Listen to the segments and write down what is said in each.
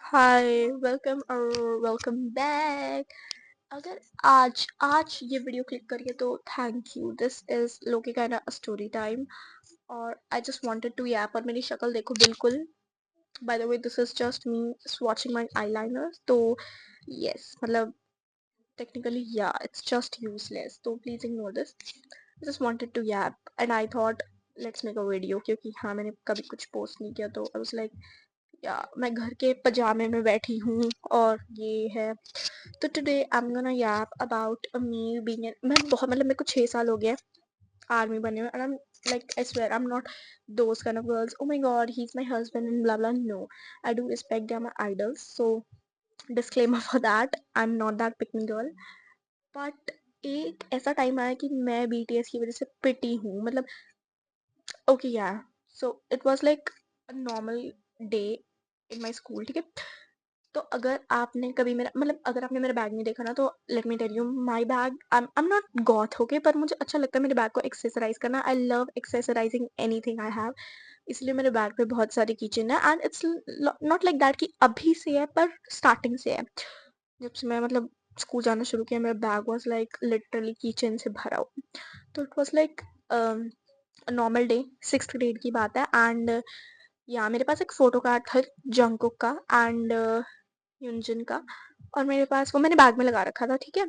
Hi welcome back. अगर आज आज ये वीडियो क्लिक करिए तो thank you. This is lowkey kinda story time और I just wanted to yap. और मेरी शक्ल देखो बिल्कुल। By the way this is just me swatching my eyeliner. तो यस मतलब टेक्निकली या इट्स जस्ट यूजलेस, तो please ignore this. I just wanted to yap and I thought let's make a video, क्योंकि हाँ मैंने कभी कुछ पोस्ट नहीं किया तो आई वाज लाइक या मैं घर के पजामे में बैठी हूँ और ये है। तो today I am gonna YAP about me being मैं बहुत मतलब मेरे को 6 साल हो गए आर्मी बने हुए and I am like I swear I'm not those kind of girls, oh my god he's my husband and blah blah. No, I do respect, they're my idols, so disclaimer for that, I'm not that pick me girl. But एक ऐसा time आया कि मैं BTS की वजह से पिटी हूँ मतलब। ओके या so it was like a normal day in my school, ठीक है। तो अगर आपने कभी मेरा मतलब अगर आपने मेरा बैग नहीं देखा ना, तो let me tell you my bag. I am not goth, okay, पर मुझे अच्छा लगता है मेरे बैग को एक्सेसराइज करना। I love accessorising anything I have. इसलिए मेरे बैग पे बहुत सारी कीचेन है and it's not like that कि अभी से है, पर स्टार्टिंग से है। जब से मैं मतलब स्कूल जाना शुरू किया मेरा bag was like literally keychain से भरा हुआ। तो it was like normal day, 6th grade की बात है एंड या मेरे पास एक फोटो कार्ड था जंगकुक का एंड यूनजिन का। और मेरे पास वो मैंने बैग में लगा रखा था, ठीक है।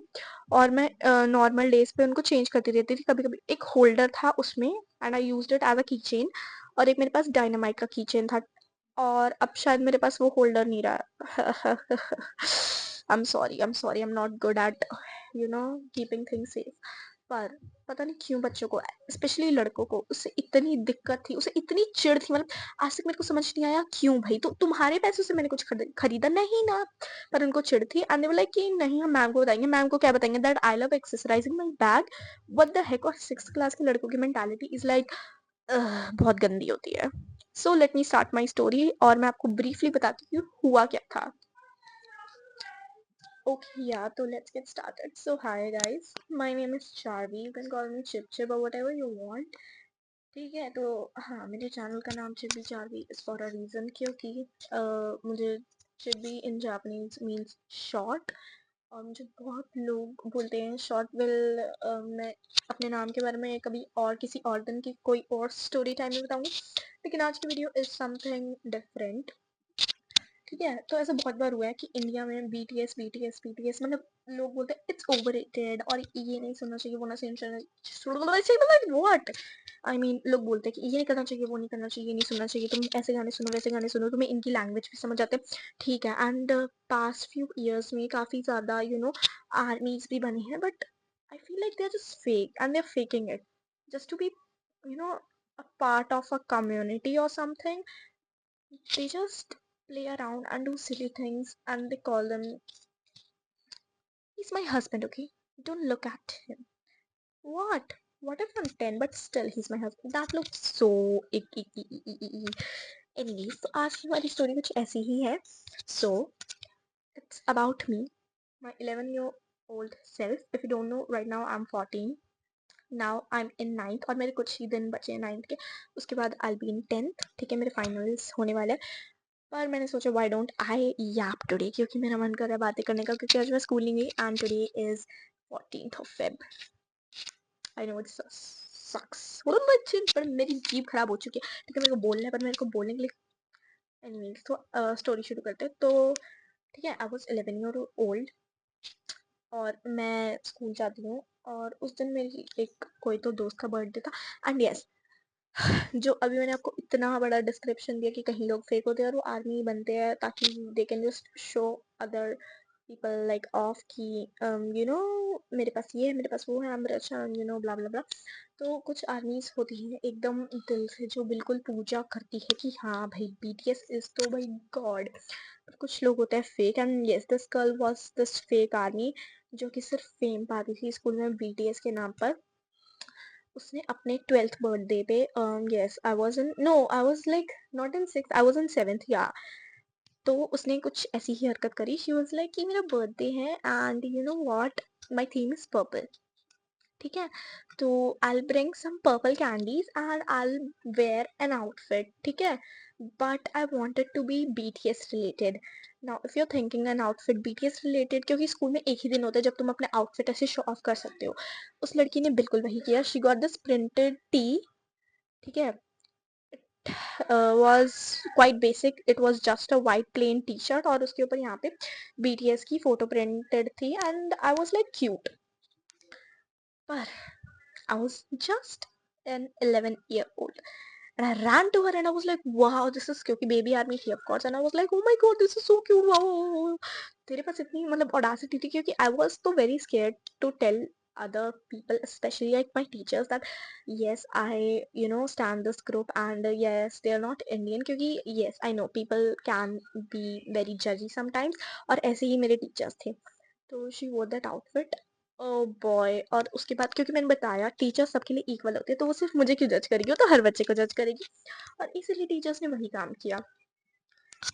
और मैं नॉर्मल डेज पे उनको चेंज करती रहती थी। कभी कभी एक होल्डर था उसमें and I used it as a key chain. और एक मेरे पास डायनामाइट का की चेन था। और अब शायद मेरे पास वो होल्डर नहीं रहा। आई am not good at keeping things safe. पर पता नहीं क्यों बच्चों को, स्पेशली लड़कों को, उससे इतनी दिक्कत थी, उसे इतनी चिढ़ थी मतलब। आज तक मेरे को समझ नहीं आया क्यों भाई, तो तुम्हारे पैसों से मैंने कुछ खरीदा नहीं ना। पर उनको चिढ़ थी एंड दे वर लाइक कि नहीं हम मैम को बताएंगे। मैम को क्या बताएंगे that I love accessorising my bag. What the heck. और 6th क्लास के लड़कों की मेंटालिटी इज लाइक बहुत गंदी होती है। So let me start my story और मैं आपको ब्रीफली बताती हूँ हुआ क्या था। Okay, yeah, so let's get started. So, hi guys, my name is Charvi. You can call me Chip Chip or whatever you want. ठीक है, तो हाँ मेरे चैनल का नाम chibi Charvi is for a reason, क्योंकि मुझे chibi in Japanese means short. और मुझे बहुत लोग बोलते हैं शॉर्ट विल। मैं अपने नाम के बारे में कभी और किसी और दिन की कोई और स्टोरी टाइम में बताऊंगी, लेकिन आज की वीडियो इज समथिंग डिफरेंट। ठीक है, तो ऐसा बहुत बार हुआ है कि इंडिया में बीटीएस मतलब लोग बोलते हैं इट्स ओवररेटेड और ये नहीं सुनना चाहिए वो ना सुनना चाहिए व्हाट आई मीन। लोग बोलते हैं कि ये नहीं करना चाहिए वो नहीं करना चाहिए, ये नहीं सुनना चाहिए, तुम ऐसे गाने सुनो वैसे गाने सुनो, तुम्हें इनकी लैंग्वेज भी समझ आते हैं। ठीक है, एंड पास्ट फ्यू ईयर्स में काफी ज्यादा आर्मीज भी बनी है, but I feel like they are just fake and they are faking it just to be you know a part of a community or something. They just play around and do silly things and they call them, he's my husband, okay? Don't look at him. What? What if I'm 10 but still he's my husband? That looks so anyways, तो आज की हमारी story कुछ ऐसी ही है. So, it's about me, my 11-year-old self. If you don't know, right now I'm 14. Now I'm in 9th और मेरे कुछ ही दिन बचे हैं 9th के. उसके बाद I'll be in 10th. ठीक है, मेरे फाइनल्स होने वाले हैं. पर मैंने सोचा why don't I YAP today, क्योंकि मेरा मन कर रहा है बातें करने का, क्योंकि आज मैं स्कूल नहीं गई and today is 14th of Feb. I know it's sucks पर मेरी जीभ खराब हो चुकी है, ठीक है। मेरे को बोलना है पर मेरे को बोलने के लिए एनीवेज तो स्टोरी शुरू करते हैं। तो ठीक है, आई वाज 11 ईयर ओल्ड और मैं स्कूल जाती हूँ। और उस दिन मेरी एक कोई तो दोस्त का बर्थडे था एंड यस, जो अभी मैंने आपको इतना बड़ा डिस्क्रिप्शन दिया कि कहीं लोग फेक होते हैं और वो आर्मी बनते हैं ताकि they can just show other people like of कि मेरे पास ये है मेरे पास वो है, I'm rich and ब्ला ब्ला ब्ला। तो कुछ आर्मीज होती हैं एकदम दिल से जो बिल्कुल पूजा करती है कि हाँ भाई बीटीएस इज तो भाई गॉड। कुछ लोग होते हैं fake and yes this girl was this fake army जो कि सिर्फ फेम पाती थी स्कूल में बीटीएस के नाम पर। उसने अपने 12th बर्थडे पे yes I was in no I was like not in 6th, I was in 7th yeah. तो उसने कुछ ऐसी ही हरकत करी, शी वाज लाइक कि मेरा बर्थडे है and you know what, my theme is purple. ठीक है, तो I will bring some purple candies and I will wear an outfit. ठीक है, but I wanted to be BTS related. Now if you're thinking an outfit BTS related, क्योंकि school में एक ही दिन होता है जब तुम अपने आउटफिट ऐसे शो ऑफ कर सकते हो, उस लड़की ने बिल्कुल वही किया. She got this printed T. ठीक है. Was quite basic. It was just a white plain t-shirt और उसके ऊपर यहाँ पे BTS की फोटो प्रिंटेड थी, and I was like cute. पर I was just an 11-year-old. And I ran to her and I was like, wow, this is क्योंकि baby army थी of course. And I was like, oh my god, this is so cute. Wow, wow, wow. तेरे पास इतनी मतलब audacity थी, क्योंकि I was so very scared to tell other people, especially like my teachers, that yes, I stand this group, and yes, they are not Indian, क्योंकि yes, I know people can be very judgy sometimes, और ऐसे ही मेरे teachers थे. तो she wore that outfit. Oh boy. और उसके बाद क्योंकि मैंने बताया टीचर सबके लिए इक्वल होते हैं, तो वो सिर्फ मुझे क्यों जज करेगी, वो तो हर बच्चे को जज करेगी. और इसीलिए टीचर्स ने वही काम किया.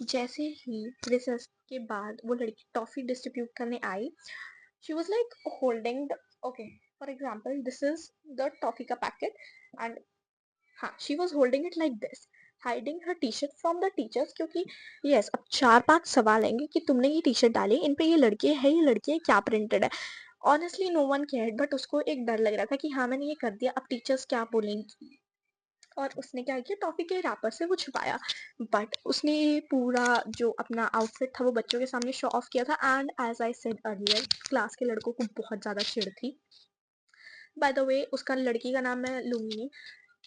जैसे ही रिसेस के बाद वो लड़की टॉफी डिस्ट्रीब्यूट करने आई, she was like holding okay, for example this is the toffee का पैकेट, एंड हाँ, she was holding it like this, hiding her T shirt from the teachers, क्योंकि यस, अब 4-5 सवाल आएंगे कि तुमने ये टी शर्ट डाली, इन पे ये लड़के है, ये लड़की है, क्या प्रिंटेड है. Honestly no one cared, but उसको एक डर लग रहा था कि हाँ मैंने ये कर दिया, अब टीचर्स क्या बोलेंगी. और उसने क्या किया, टॉफी के रैपर से वो छुपाया. बट उसने पूरा जो अपना आउटफिट था वो बच्चों के सामने शो ऑफ किया था. And as I said earlier, class के लड़कों को बहुत ज्यादा चिढ़ थी. बाय द वे, उसका लड़की का नाम मैं लूंगी नहीं.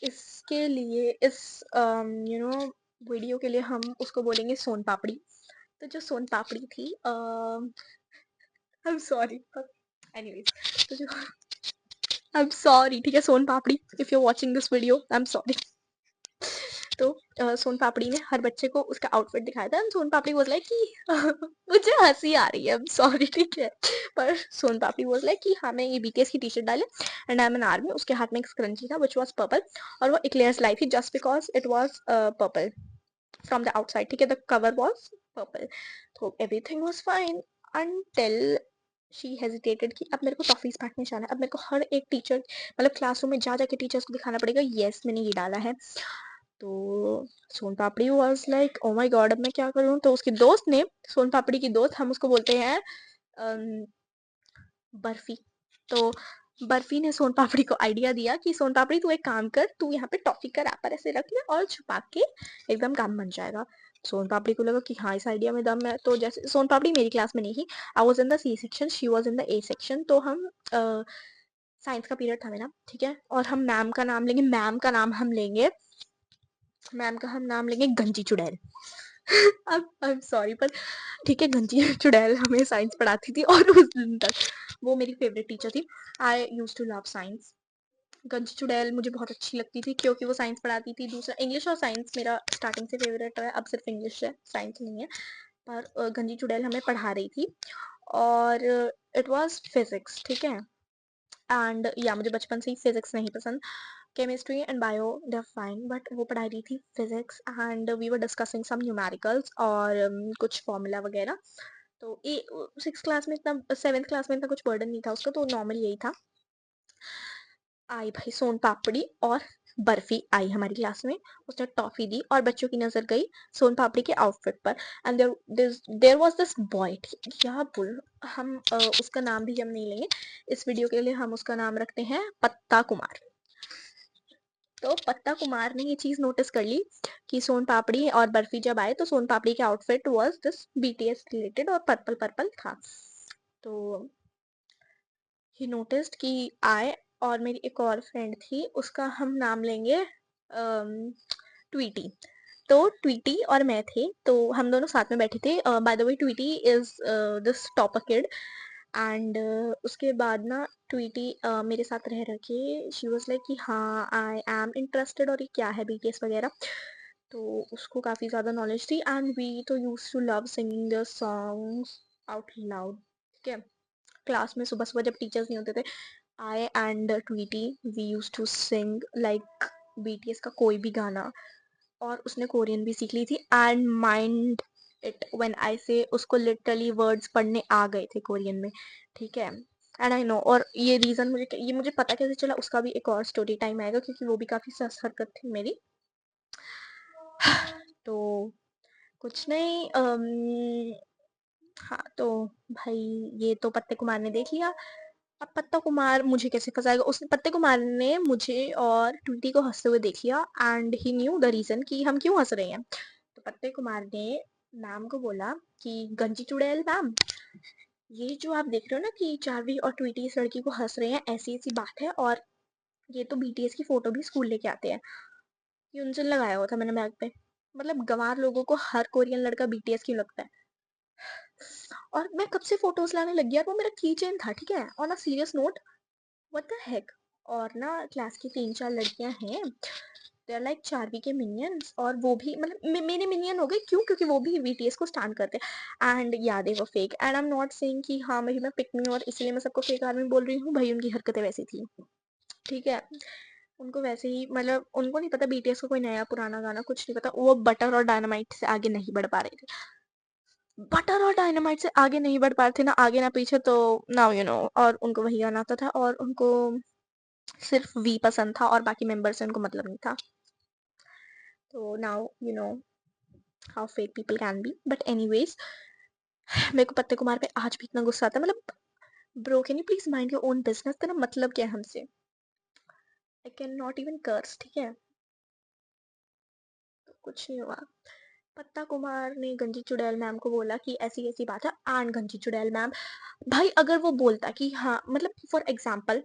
इसके लिए इस यू नो वीडियो के लिए हम उसको बोलेंगे सोन पापड़ी. तो जो सोन पापड़ी थी, आई एम सॉरी, एनीवेज, तो जो आई एम सॉरी, ठीक है, soan papdi, if you are watching this video, I am sorry. तो सोन पापड़ी ने हर बच्चे को उसका आउटफिट दिखाया था, and Soan papdi was like कि मुझे हंसी आ रही है, आई एम सॉरी, ठीक है. पर सोन पापड़ी वाज लाइक कि हाँ मैं ये बीटीएस की टी शर्ट डाले, and I am an army. उसके हाथ में एक स्क्रंची था व्हिच वाज पर्पल, और वो इक्लेयर्स लाई थी just because it was purple from the outside. ठीक है, द कवर वाज पर्पल. तो everything was fine until she hesitated कि अब मेरे को टॉफीज बांटने जाना है, अब मेरे को हर एक टीचर, मतलब क्लासरूम में जा जाके टीचर्स को दिखाना पड़ेगा, यस मैंने ये डाला है. तो सोन पापड़ी was like oh my God, अब मैं क्या करूं. तो उसकी दोस्त ने, सोन पापड़ी की दोस्त, हम उसको बोलते हैं बर्फी. तो बर्फी ने सोन पापड़ी को आइडिया दिया कि सोन पापड़ी तू एक काम कर, तू यहाँ पे टॉफी का रैपर ऐसे रख ले और छुपा के एकदम काम बन जाएगा. सोन पापड़ी को लगा कि हाँ इस आइडिया में दम है. तो जैसे सोन पापड़ी मेरी क्लास में नहीं थी, I was in the C section, she was in the A section. तो हम साइंस का पीरियड था मेरा, ठीक है, और हम मैम का नाम लेंगे, मैम का हम नाम लेंगे गंजी चुड़ैल. अब आई एम सॉरी, पर ठीक है, गंजी चुड़ैल हमें साइंस पढ़ाती थी, और उस दिन तक वो मेरी फेवरेट टीचर थी. आई यूज टू लव साइंस. गंजी चुड़ैल मुझे बहुत अच्छी लगती थी क्योंकि वो साइंस पढ़ाती थी. दूसरा इंग्लिश और साइंस मेरा स्टार्टिंग से फेवरेट है, अब सिर्फ इंग्लिश है, साइंस नहीं है. पर गंजी चुड़ैल हमें पढ़ा रही थी, और इट वाज फिजिक्स. ठीक है, एंड या मुझे बचपन से ही फिजिक्स नहीं पसंद. Chemistry and bio they fine, but वो पढ़ा रही थी physics, and we were discussing some numericals और कुछ फॉर्मूला वगैरह. तो ये 6 क्लास में इतना, 7th क्लास में इतना कुछ बर्डन नहीं था उसका, तो नॉर्मल यही था. आई भाई सोन पापड़ी और बर्फी आई हमारी क्लास में. उसने टॉफी दी और बच्चों की नजर गई सोन पापड़ी के आउटफिट पर. And there was this boy. क्या बोल, हम उसका नाम भी हम नहीं लेंगे इस वीडियो के लिए, हम उसका नाम रखते हैं पत्ता कुमार. तो पत्ता कुमार ने ये चीज नोटिस कर ली कि सोन पापड़ी और बर्फी जब आए तो सोन पापड़ी के outfit was this BTS related और पर्पल पर्पल था. तो ही नोटिस्ड कि आए, और मेरी एक और फ्रेंड थी, उसका हम नाम लेंगे ट्वीटी. तो ट्वीटी और मैं थे, तो हम दोनों साथ में बैठे थे. Bye the way, Tweety is this topper kid. And उसके बाद ना ट्वीटी मेरे साथ रह रखे, शी वाज लाइक कि हाँ आई एम इंटरेस्टेड, और ये क्या है बीटीएस वगैरह. तो उसको काफ़ी ज़्यादा नॉलेज थी, एंड वी तो use to love singing the songs out loud. ठीक है, क्लास में सुबह सुबह जब टीचर्स नहीं होते थे, I and Tweety we use to sing like BTS का कोई भी गाना. और उसने कोरियन भी सीख ली थी, and mind it when I से उसको लिटरली वर्ड्स पढ़ने आ गए थे कोरियन में. ठीक है, एंड आई नो, और ये रीज़न मुझे पता कैसे चला, उसका भी एक और स्टोरी टाइम आएगा, क्योंकि वो भी काफ़ी सस हरकत थी मेरी. तो कुछ नहीं हाँ तो भाई ये तो पत्ते कुमार ने देख लिया। अब पत्ता कुमार मुझे कैसे फंसाएगा? उसने पत्ते कुमार ने मुझे और ट्विटी को हंसते हुए देख लिया and he knew the reason कि हम क्यों हंस रहे हैं। तो पत्ते कुमार ने मैम को बोला कि गंजी चुड़ैल मैम, ये जो आप देख रहे हो ना कि चार्वी और ट्विटी इस लड़की को हंस रहे हैं, ऐसी ऐसी बात है, और ये तो बीटीएस की फोटो भी स्कूल लेके आते हैं। ये उनसे लगाया हुआ था मैंने बैग पे। मतलब गंवार लोगों को हर कोरियन लड़का बीटीएस क्यों लगता है? और मैं कब से फोटोज लाने लगी यार, वो मेरा की चेन था ठीक है। On a serious note, what the heck. और ना क्लास की 3-4 लड़कियां हैं, दे आर लाइक चार्वी के मिनियंस, और वो भी मतलब मेरे मिनियन हो गए क्यों, क्योंकि वो भी बीटीएस को स्टैंड करते हैं। एंड या दे वो fake, and I am not saying कि हाँ भाई मैं पिक मी और इसलिए मैं सबको फेक आर्मी बोल रही हूँ। भाई उनकी हरकतें वैसी थी ठीक है। उनको वैसे ही मतलब उनको नहीं पता बीटीएस को कोई नया पुराना गाना कुछ नहीं पता। वो बटर और डायनामाइट से आगे नहीं बढ़ पा रहे थे। बटर और डायनामाइट से आगे नहीं बढ़ पा रहे थे, ना आगे ना पीछे, तो नाउ यू नो। और उनको वही गाना आता था और उनको सिर्फ वी पसंद था और बाकी मेंबर से उनको मतलब नहीं था। तो now you know how fake people can be, but anyways मेरे को पत्ते कुमार पे आज भी इतना गुस्सा आता है। मतलब bro can you please mind your own business, तेरा मतलब क्या है हमसे? आई कैन नॉट इवन कर्स ठीक है। तो कुछ नहीं हुआ। पत्ता कुमार ने गंजी चुड़ैल मैम को बोला कि ऐसी ऐसी बात है, एंड गंजी चुड़ैल मैम, भाई अगर वो बोलता कि हाँ मतलब फॉर एग्जाम्पल,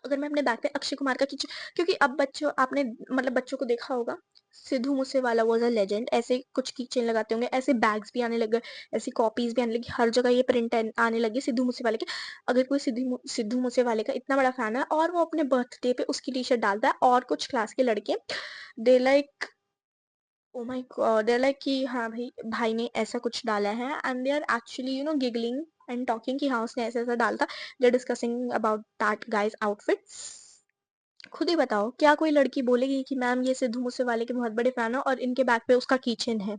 अगर मैं अपने बैग पे अक्षय कुमार का किच, क्योंकि अब बच्चों आपने मतलब बच्चों को देखा होगा, Sidhu Moosewala was a legend, ऐसे कुछ कीचेन लगाते होंगे, ऐसे बैग्स भी आने लगे, ऐसी कॉपीज भी आने लगी, हर जगह ये प्रिंट आने लगे सिद्धू मूसेवाले के। अगर कोई सिद्धू मूसेवाले का इतना बड़ा फैन है और वो अपने बर्थडे पे उसकी टी शर्ट डालता है, और कुछ क्लास के लड़के they like oh my god, they like कि हाँ भाई भाई ने ऐसा कुछ डाला है, and they are actually you know giggling and talking कि हाँ उसने ऐसा ऐसा डाला था। They are discussing about that guy's outfit. खुद ही बताओ क्या कोई लड़की बोलेगी कि मैम ये सिद्धू मूसेवाले के बहुत बड़े फैन हो और इनके बैग पे उसका कीचेन है?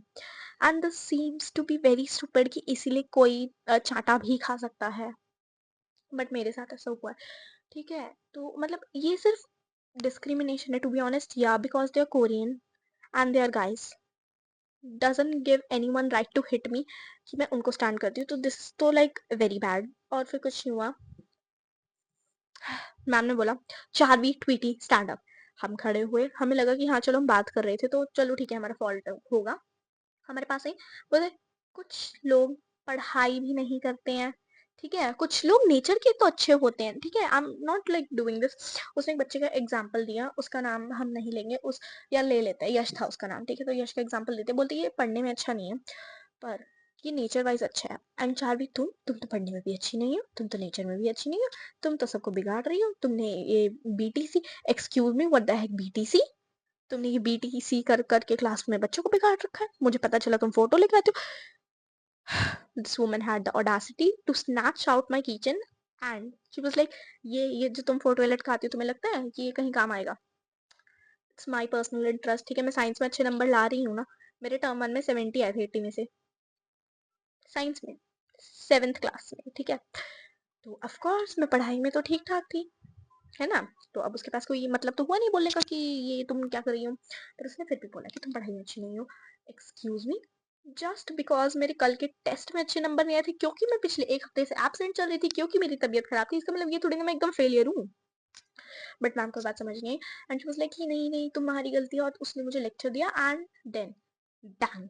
And this seems to be very stupid कि इसीलिए कोई चाटा भी खा सकता है। बट मेरे साथ ऐसा हुआ है ठीक है। तो मतलब ये सिर्फ डिस्क्रिमिनेशन है टू बी ऑनेस्ट, या because they are Korean and they are guys doesn't give anyone right to hit me कि मैं उनको स्टैंड करती हूँ। तो दिस तो लाइक वेरी बैड। और फिर कुछ नहीं हुआ। मैम ने बोला चार्वी ट्वीटी स्टैंड अप। हम खड़े हुए, हमें लगा कि हाँ चलो हम बात कर रहे थे तो चलो ठीक है हमारा फॉल्ट होगा। हमारे पास आई बोले कुछ लोग पढ़ाई भी नहीं करते हैं ठीक है, कुछ लोग नेचर के तो अच्छे होते हैं ठीक है। आई am not like doing this. उसने एक बच्चे का एग्जाम्पल दिया, उसका नाम हम नहीं लेंगे, उस या ले लेते हैं, यश था उसका नाम ठीक है। तो यश का एग्जाम्पल देते बोलते ये पढ़ने में अच्छा नहीं है पर ये नेचर वाइज अच्छा है। एंड चार्वी तुम तो पढ़ने में भी अच्छी नहीं हो, तुम तो नेचर में भी अच्छी नहीं हो, तुम तो सबको बिगाड़ रही हो, तुमने ये BTC, excuse me what the Keck BTC, तुमने ये बीटीसी कर करके क्लास में बच्चों को बिगाड़ रखा है। मुझे पता चला तुम फोटो लेके आते हो। This woman had the audacity to snatch out my kitchen and she was like ये जो तुम फोटो लटकाती हो तुम्हें लगता है कि ये कहीं काम आएगा? इट्स माय पर्सनल इंटरेस्ट ठीक है। मैं साइंस में अच्छे नंबर ला रही हूँ ना, मेरे टर्म 1 में 70 आए थे 80 में से, साइंस में 7th क्लास में ठीक है। तो ऑफ कोर्स मैं पढ़ाई में तो ठीक ठाक थी है ना। तो अब उसके पास कोई मतलब तो हुआ नहीं बोलने का कि ये तुम क्या कर रही हो, पर उसने फिर भी बोला कि तुम पढ़ाई में अच्छी नहीं हो। एक्सक्यूज मी, जस्ट बिकॉज मेरे कल के टेस्ट में अच्छे नंबर नहीं आए थे क्योंकि मैं पिछले एक हफ्ते से एबसेंट चल रही थी, क्योंकि मेरी तबीयत खराब थी, इसका मतलब ये थोड़ी ना मैं एकदम फेलियर हूँ। बट मैम को बात समझ नहीं आई एंड शी वाज लाइक कि नहीं नहीं तुम्हारी गलती है, और उसने मुझे लेक्चर दिया and then bang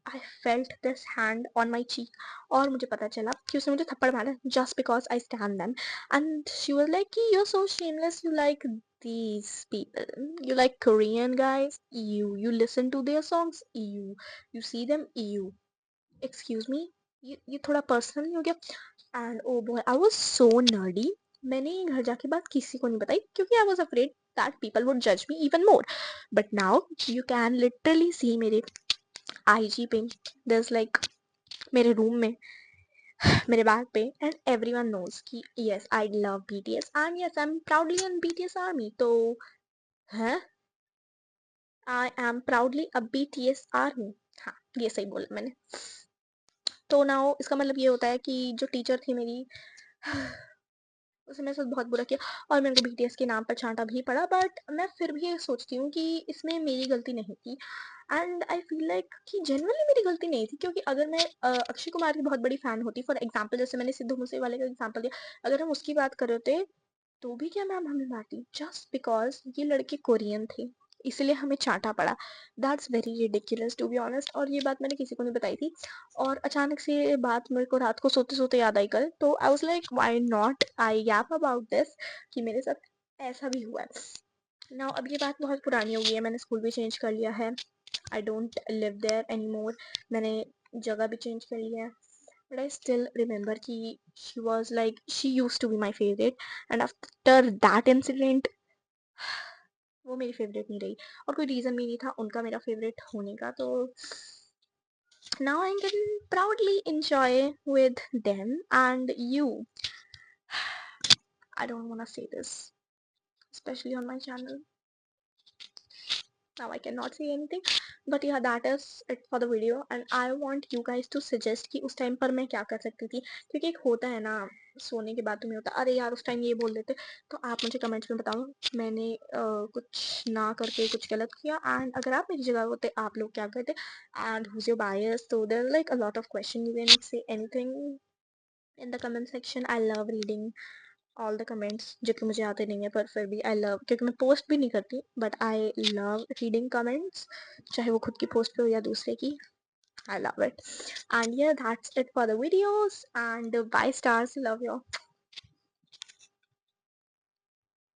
I felt this hand on my cheek. और मुझे पता चला कि उसने मुझे थप्पड़ मारा just because I stand them. And she was like कि you are so shameless, you like these people, you like Korean guys, you listen to their songs, you see them, excuse me, ये थोड़ा personal नहीं हो गया? And oh boy I was so nerdy. मैंने ये घर जाके बात किसी को नहीं बताई क्योंकि I was afraid that people would जज me even more. But now you can literally see मेरे आईजी पे, there's like मेरे रूम में, मेरे बैग पे, एंड एवरीवन नोज कि yes I love BTS and yes I am proudly in BTS army. तो है I am proudly a BTS army. हाँ ये सही बोला मैंने। तो नाउ इसका मतलब ये होता है कि जो टीचर थी मेरी उसने मेरे साथ बहुत बुरा किया और मेरे को बीटीएस के नाम पर छाँटा भी पड़ा, बट मैं फिर भी ये सोचती हूँ कि इसमें मेरी गलती नहीं थी। एंड आई फील लाइक कि जेन्युइनली मेरी गलती नहीं थी, क्योंकि अगर मैं अक्षय कुमार की बहुत बड़ी फ़ैन होती, फॉर एग्ज़ाम्पल जैसे मैंने सिद्धू मूसेवाले का एग्ज़ाम्पल दिया, अगर हम उसकी बात कर रहे होते तो भी क्या मैम हमें मारती, जस्ट बिकॉज़ ये लड़के कोरियन थे, इसलिए हमें चाँटा पड़ा। That's very ridiculous to be honest, और ये बात मैंने किसी को नहीं बताई थी, और अचानक से ये बात मेरे को रात को सोते-सोते याद आई कल, तो I was like why not I gap about this, कि मेरे साथ ऐसा भी हुआ है। नाउ अब ये बात बहुत पुरानी हो गई है, मैंने स्कूल भी चेंज कर लिया है, I don't live there anymore, मैंने जगह भी चेंज कर लिया है, but I still remember कि she was like she used to be my favorite, and after that incident वो मेरी फेवरेट नहीं रही, और कोई रीज़न भी नहीं था उनका मेरा फेवरेट होने का, तो now I can proudly enjoy with them. And you, I don't wanna say this, especially on my channel. Now I cannot say anything, but yeah, that is it for the video, and I want you guys to suggest कि उस time पर मैं क्या कर सकती थी, क्योंकि एक होता है ना, सोने के बाद तुम्हें होता है अरे यार उस टाइम ये बोल देते, तो आप मुझे कमेंट्स में बताओ मैंने कुछ ना करके कुछ गलत किया, एंड अगर आप मेरी जगह होते आप लोग क्या करते, and who's your bias, so there like a lot of question, you can say anything in the comment section. I love reading all the comments, जो कि मुझे आते नहीं है, पर फिर भी आई लव, क्योंकि मैं पोस्ट भी नहीं करती, but I love reading comments, चाहे वो खुद की पोस्ट पे हो या दूसरे की, I love it. And yeah, that's it for the videos, and bye stars, love you.